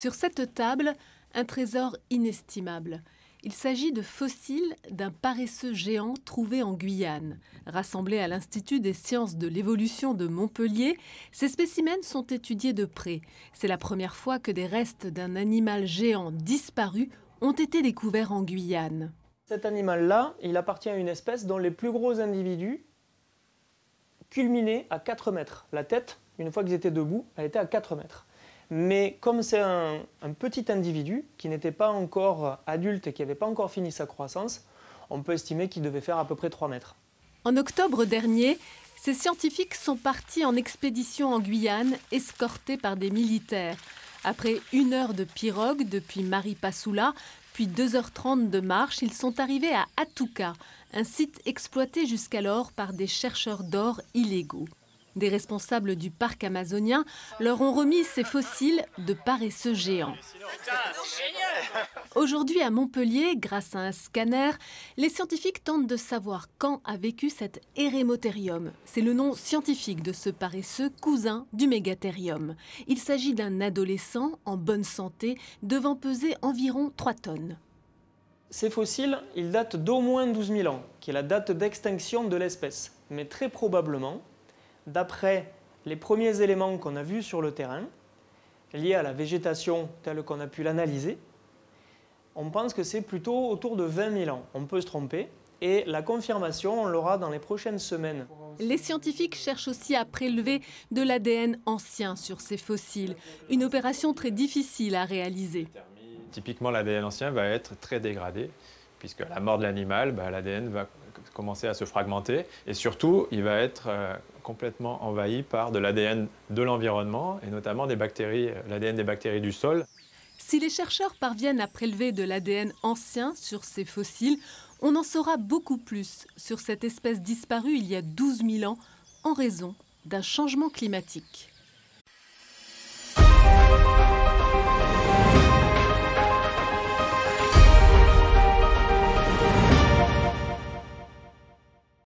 Sur cette table, un trésor inestimable. Il s'agit de fossiles d'un paresseux géant trouvé en Guyane. Rassemblés à l'Institut des sciences de l'évolution de Montpellier, ces spécimens sont étudiés de près. C'est la première fois que des restes d'un animal géant disparu ont été découverts en Guyane. Cet animal-là, il appartient à une espèce dont les plus gros individus culminaient à 4 mètres. La tête, une fois qu'ils étaient debout, elle était à 4 mètres. Mais comme c'est un petit individu qui n'était pas encore adulte et qui n'avait pas encore fini sa croissance, on peut estimer qu'il devait faire à peu près 3 mètres. En octobre dernier, ces scientifiques sont partis en expédition en Guyane, escortés par des militaires. Après 1 heure de pirogue depuis Maripasoula, puis 2h30 de marche, ils sont arrivés à Atuka, un site exploité jusqu'alors par des chercheurs d'or illégaux. Des responsables du parc amazonien leur ont remis ces fossiles de paresseux géants. Aujourd'hui à Montpellier, grâce à un scanner, les scientifiques tentent de savoir quand a vécu cet Eremotherium. C'est le nom scientifique de ce paresseux cousin du Megatherium. Il s'agit d'un adolescent en bonne santé devant peser environ 3 tonnes. Ces fossiles, ils datent d'au moins 12 000 ans, qui est la date d'extinction de l'espèce. Mais très probablement, d'après les premiers éléments qu'on a vus sur le terrain, liés à la végétation telle qu'on a pu l'analyser, on pense que c'est plutôt autour de 20 000 ans. On peut se tromper et la confirmation, on l'aura dans les prochaines semaines. Les scientifiques cherchent aussi à prélever de l'ADN ancien sur ces fossiles, une opération très difficile à réaliser. Typiquement, l'ADN ancien va être très dégradé, puisque à la mort de l'animal, l'ADN va commencer à se fragmenter et surtout, il va être complètement envahi par de l'ADN de l'environnement et notamment des bactéries, l'ADN des bactéries du sol. Si les chercheurs parviennent à prélever de l'ADN ancien sur ces fossiles, on en saura beaucoup plus sur cette espèce disparue il y a 12 000 ans en raison d'un changement climatique.